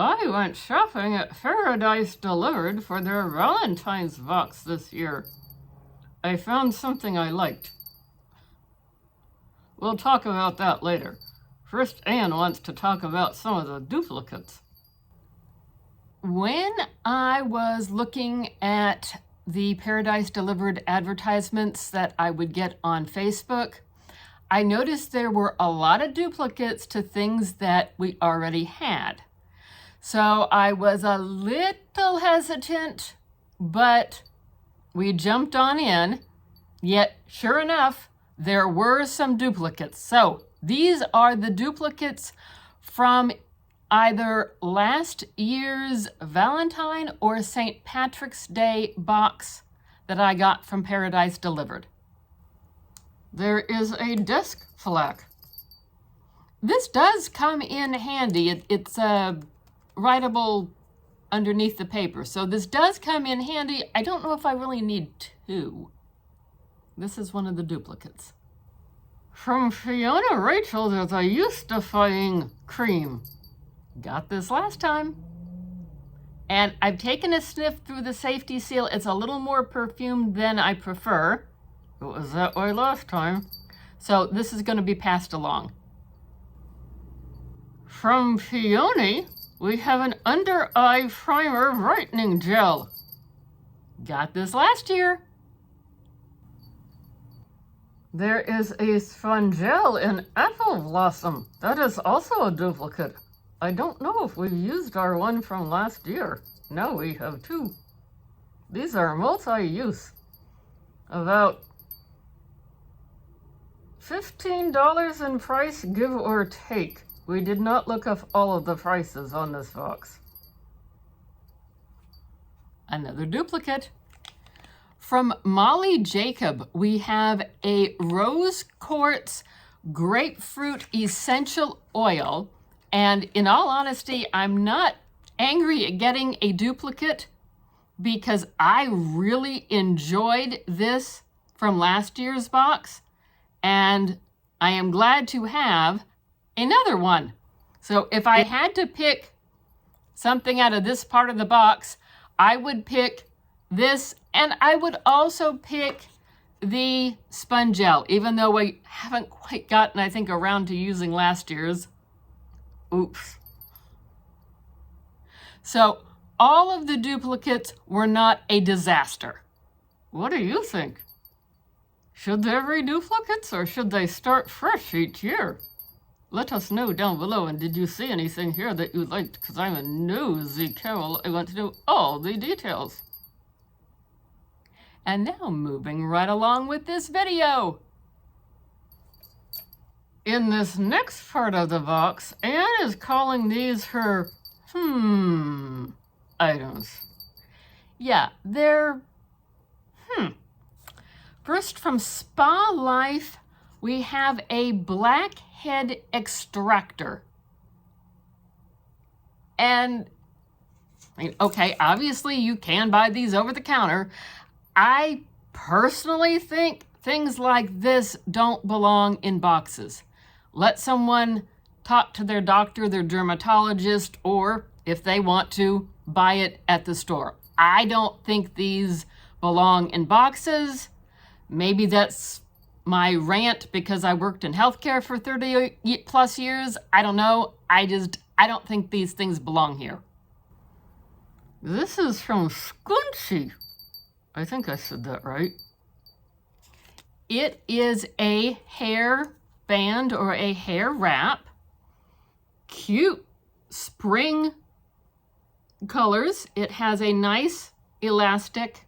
I went shopping at Paradise Delivered for their Valentine's box this year. I found something I liked. We'll talk about that later. First, Anne wants to talk about some of the duplicates. When I was looking at the Paradise Delivered advertisements that I would get on Facebook, I noticed there were a lot of duplicates to things that we already had. So I was a little hesitant, but we jumped on in, yet sure enough, there were some duplicates. So these are the duplicates from either last year's Valentine or St. Patrick's Day box that I got from Paradise Delivered. There is a desk plaque. This does come in handy. It's writable underneath the paper. So this does come in handy. I don't know if I really need two. This is one of the duplicates. From Fiona Rachel, there's a youthifying cream. Got this last time. And I've taken a sniff through the safety seal. It's a little more perfumed than I prefer. It was that way last time. So this is going to be passed along. From Fiona, we have an under eye primer brightening gel. Got this last year. There is a spongel in apple blossom. That is also a duplicate. I don't know if we've used our one from last year. Now we have two. These are multi-use. About $15 in price, give or take. We did not look up all of the prices on this box. Another duplicate. From Molly Jacob, we have a rose quartz grapefruit essential oil. And in all honesty, I'm not angry at getting a duplicate because I really enjoyed this from last year's box. And I am glad to have another one. So if I had to pick something out of this part of the box, I would pick this, and I would also pick the spongel, even though we haven't quite gotten, I think, around to using last year's. Oops. So all of the duplicates were not a disaster. What do you think? Should there be duplicates, or should they start fresh each year? Let us know down below, and did you see anything here that you liked? Because I'm a nosy Carol. I want to know all the details. And now moving right along with this video. In this next part of the box, Anne is calling these her items. Yeah, they're First, from Spa Life, we have a blackhead extractor. And, okay, obviously you can buy these over the counter. I personally think things like this don't belong in boxes. Let someone talk to their doctor, their dermatologist, or if they want to, buy it at the store. I don't think these belong in boxes. Maybe that's my rant because I worked in healthcare for 30 plus years. I don't know. I don't think these things belong here. This is from Squincy. I think I said that right. It is a hair band or a hair wrap. Cute spring colors. It has a nice elastic,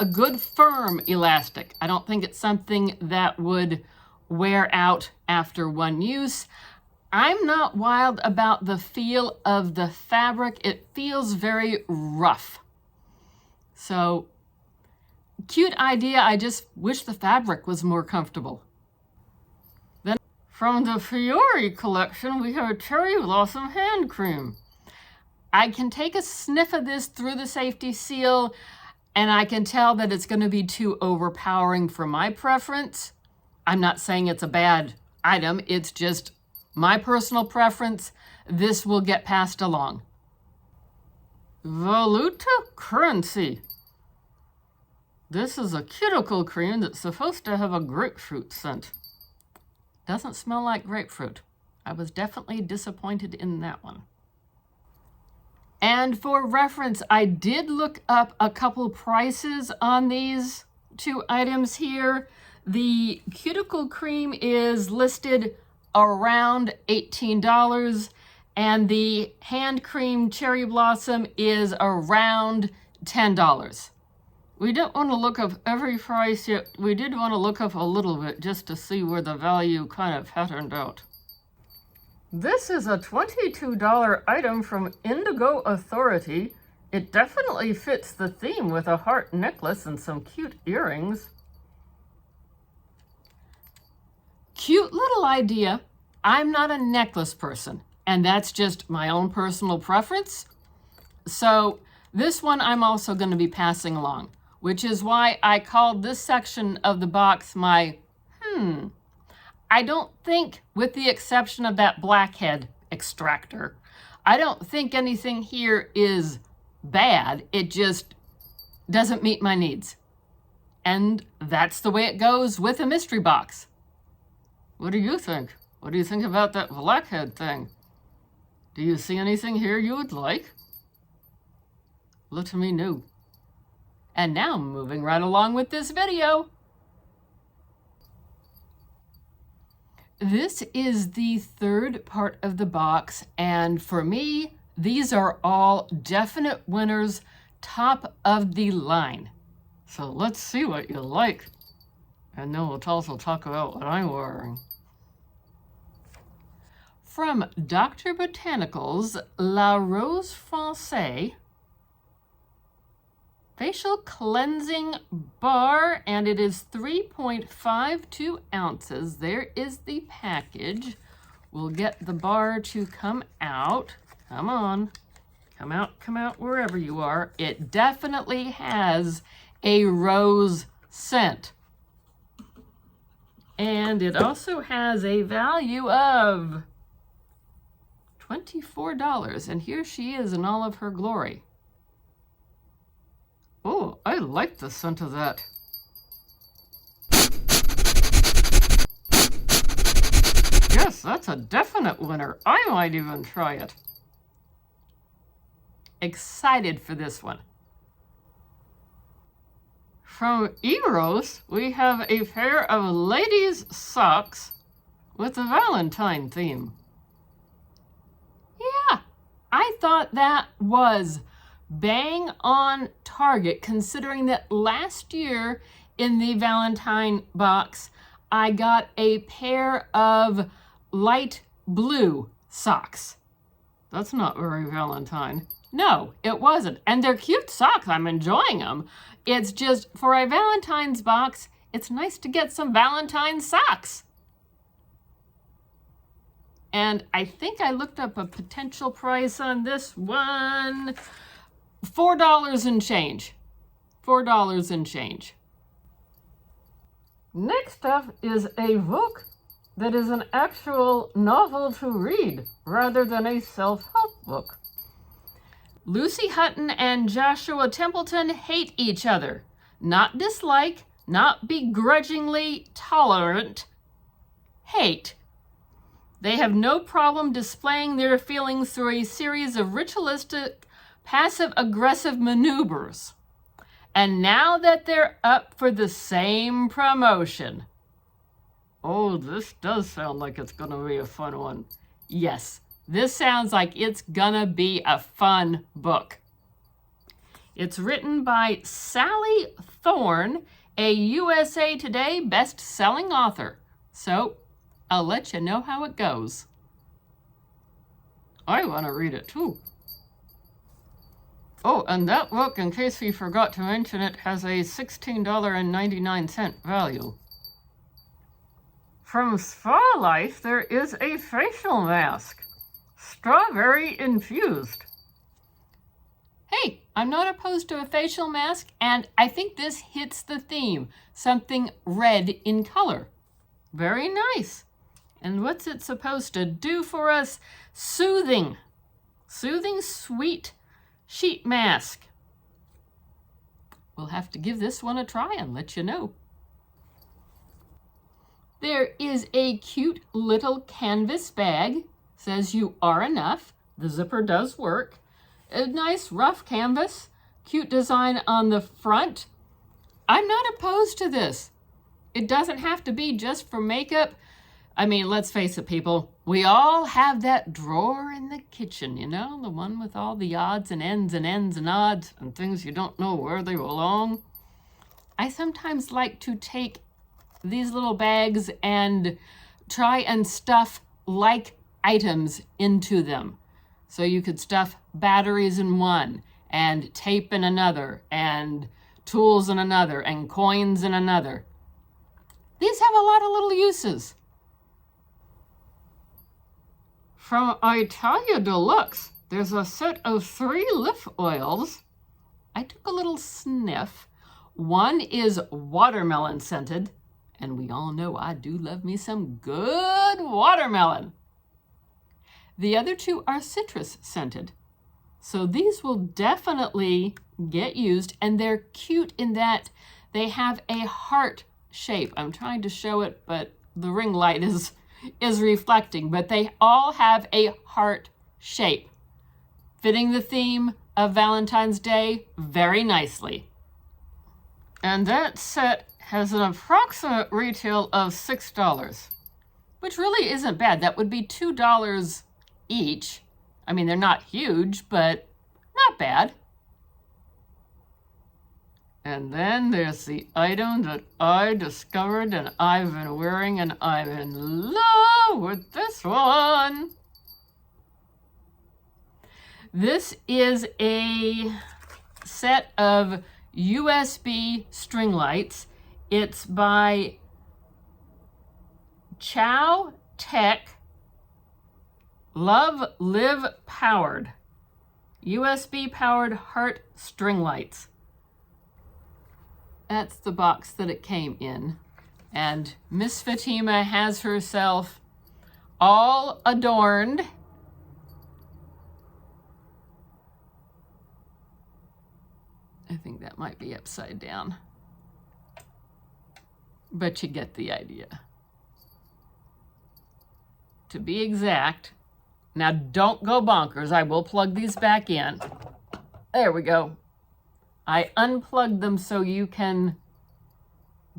a good firm elastic. I don't think it's something that would wear out after one use. I'm not wild about the feel of the fabric. It feels very rough. So, cute idea. I just wish the fabric was more comfortable. Then from the Fiore collection, we have a cherry blossom hand cream. I can take a sniff of this through the safety seal, and I can tell that it's going to be too overpowering for my preference. I'm not saying it's a bad item. It's just My personal preference, this will get passed along. Valuta currency. This is a cuticle cream that's supposed to have a grapefruit scent. Doesn't smell like grapefruit. I was definitely disappointed in that one. And for reference, I did look up a couple prices on these two items here. The cuticle cream is listed around $18, and the hand cream cherry blossom is around $10. We don't want to look up every price yet. We did want to look up a little bit just to see where the value kind of patterned out. This is a $22 item from Indigo Authority. It definitely fits the theme with a heart necklace and some cute earrings. Cute little idea. I'm not a necklace person, and that's just my own personal preference. So this one I'm also going to be passing along, which is why I called this section of the box my I don't think, with the exception of that blackhead extractor, I don't think anything here is bad. It just doesn't meet my needs. And that's the way it goes with a mystery box. What do you think? What do you think about that blackhead thing? Do you see anything here you would like? Let me know. And now moving right along with this video. This is the third part of the box, and for me, these are all definite winners, top of the line. So let's see what you like. And then we'll also talk about what I'm wearing. From Dr. Botanicals, La Rose Française facial cleansing bar, and it is 3.52 ounces. There is the package. We'll get the bar to come out. Come on. Come out wherever you are. It definitely has a rose scent. And it also has a value of $24. And here she is in all of her glory. Oh, I like the scent of that. Yes, that's a definite winner. I might even try it. Excited for this one. From Eros, we have a pair of ladies' socks with a Valentine theme. Yeah, I thought that was bang on target, considering that last year in the Valentine box, I got a pair of light blue socks. That's not very Valentine. No, it wasn't. And they're cute socks. I'm enjoying them. It's just, for a Valentine's box, it's nice to get some Valentine socks. And I think I looked up a potential price on this one. $4 and change. $4 and change. Next up is a book that is an actual novel to read rather than a self-help book. Lucy Hutton and Joshua Templeton hate each other. Not dislike, not begrudgingly tolerant. Hate. They have no problem displaying their feelings through a series of ritualistic passive-aggressive maneuvers. And now that they're up for the same promotion. Oh, this does sound like it's gonna be a fun one. Yes, this sounds like it's gonna be a fun book. It's written by Sally Thorne, a USA Today best-selling author. So, I'll let you know how it goes. I wanna read it too. Oh, and that book, in case we forgot to mention it, has a $16.99 value. From Spa Life, there is a facial mask. Strawberry infused. Hey, I'm not opposed to a facial mask, and I think this hits the theme. Something red in color. Very nice. And what's it supposed to do for us? Soothing. Soothing sweet sheet mask. We'll have to give this one a try and let you know. There is a cute little canvas bag. Says you are enough. The zipper does work. A nice rough canvas. Cute design on the front. I'm not opposed to this. It doesn't have to be just for makeup. I mean, let's face it, people. We all have that drawer in the kitchen, you know? The one with all the odds and ends and odds and things you don't know where they belong. I sometimes like to take these little bags and try and stuff like items into them. So you could stuff batteries in one, and tape in another, and tools in another, and coins in another. These have a lot of little uses. From Italia Deluxe, there's a set of 3 lip oils. I took a little sniff. One is watermelon scented, and we all know I do love me some good watermelon. The other 2 are citrus scented. So these will definitely get used, and they're cute in that they have a heart shape. I'm trying to show it, but the ring light is reflecting, but they all have a heart shape, fitting the theme of Valentine's Day very nicely. And that set has an approximate retail of $6, which really isn't bad. That would be $2 each. I mean, they're not huge, but not bad. And then there's the item that I discovered and I've been wearing, and I'm in love with this one. This is a set of USB string lights. It's by Chow Tech Love Live Powered. USB powered heart string lights. That's the box that it came in. And Miss Fatima has herself all adorned. I think that might be upside down. But you get the idea. To be exact, now don't go bonkers. I will plug these back in. There we go. I unplugged them so you can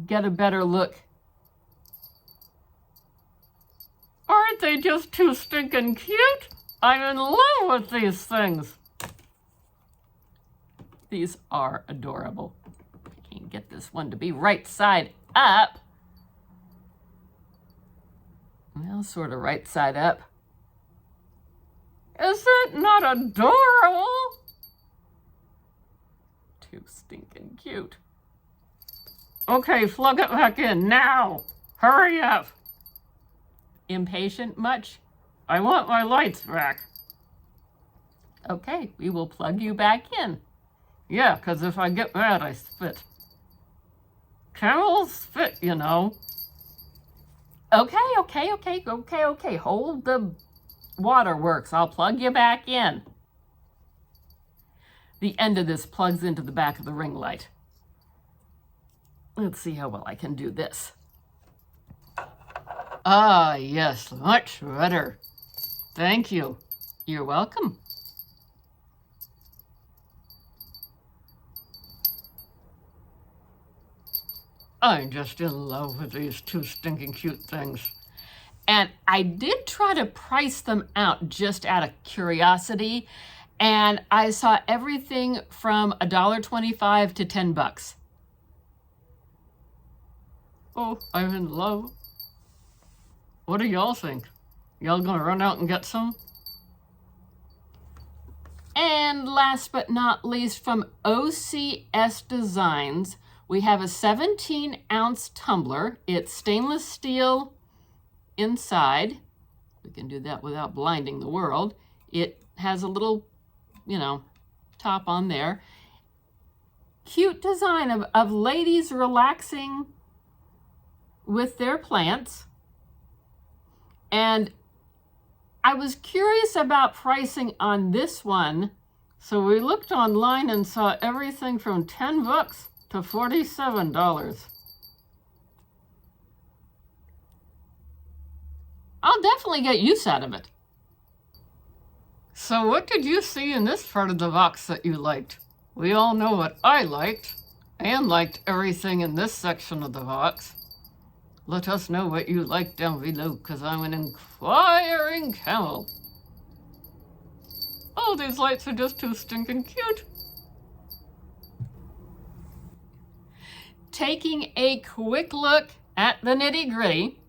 get a better look. Aren't they just too stinking cute? I'm in love with these things. These are adorable. I can't get this one to be right side up. Well, sort of right side up. Is it not adorable? Too stinking cute. Okay, plug it back in now. Hurry up. Impatient much? I want my lights back. Okay, we will plug you back in. Yeah, because if I get mad, I spit. Camels spit, you know. Okay. Hold the waterworks. I'll plug you back in. The end of this plugs into the back of the ring light. Let's see how well I can do this. Ah, yes, much better. Thank you. You're welcome. I'm just in love with these two stinking cute things. And I did try to price them out just out of curiosity, and I saw everything from $1.25 to $10. Oh, I'm in love. What do y'all think? Y'all gonna run out and get some? And last but not least, from OCS Designs, we have a 17-ounce tumbler. It's stainless steel inside. We can do that without blinding the world. It has a little, top on there. Cute design of ladies relaxing with their plants. And I was curious about pricing on this one, so we looked online and saw everything from $10 to $47. I'll definitely get use out of it. So what did you see in this part of the box that you liked? We all know what I liked, and liked everything in this section of the box. Let us know what you like down below, because I'm an inquiring camel. Oh, these lights are just too stinking cute. Taking a quick look at the nitty-gritty,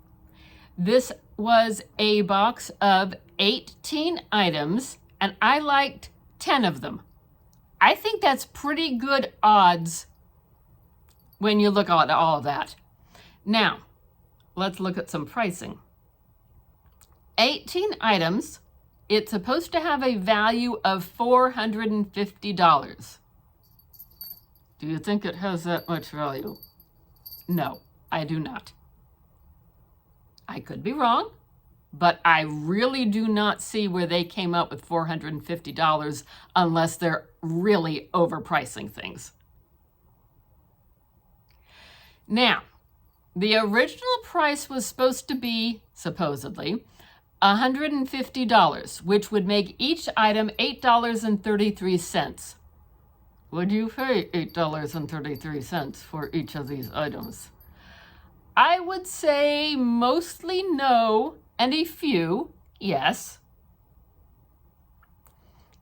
this was a box of 18 items, and I liked 10 of them. I think that's pretty good odds when you look at all of that. Now, let's look at some pricing. 18 items, it's supposed to have a value of $450. Do you think it has that much value? No, I do not. I could be wrong, but I really do not see where they came up with $450 unless they're really overpricing things. Now, the original price was supposed to be, supposedly, $150, which would make each item $8.33. Would you pay $8.33 for each of these items? I would say mostly no, and a few yes.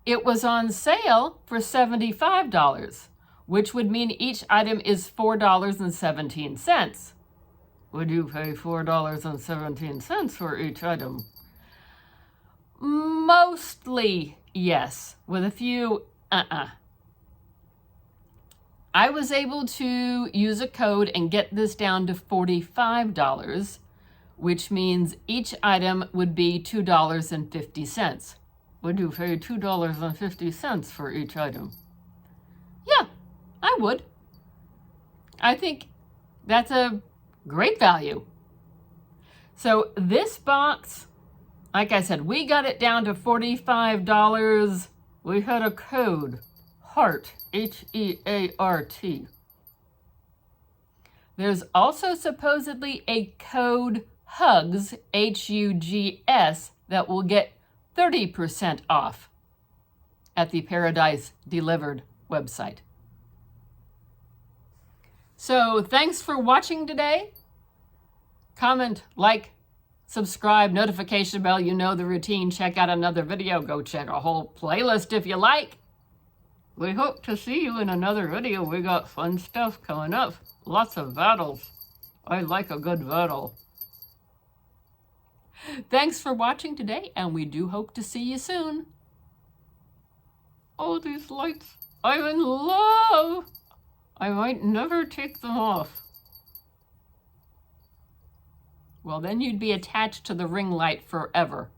It was on sale for $75, which would mean each item is $4.17. Would you pay $4.17 for each item? Mostly yes, with a few I was able to use a code and get this down to $45, which means each item would be $2.50. Would you pay $2.50 for each item? Yeah, I would. I think that's a great value. So this box, like I said, we got it down to $45. We had a code, HEART, H-E-A-R-T. There's also supposedly a code, HUGS, H-U-G-S, that will get 30% off at the Paradise Delivered website. So thanks for watching today. Comment, like, subscribe, notification bell, you know the routine. Check out another video. Go check a whole playlist if you like. We hope to see you in another video. We got fun stuff coming up. Lots of battles. I like a good battle. Thanks for watching today, and we do hope to see you soon. Oh, these lights. I'm in love. I might never take them off. Well, then you'd be attached to the ring light forever.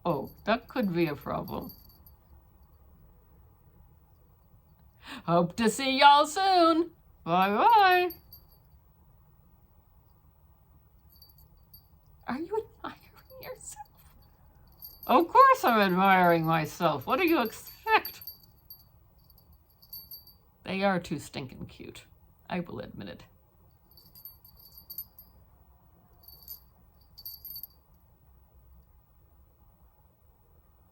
Oh, that could be a problem. Hope to see y'all soon. Bye-bye. Are you admiring yourself? Of course I'm admiring myself. What do you expect? They are too stinking cute. I will admit it.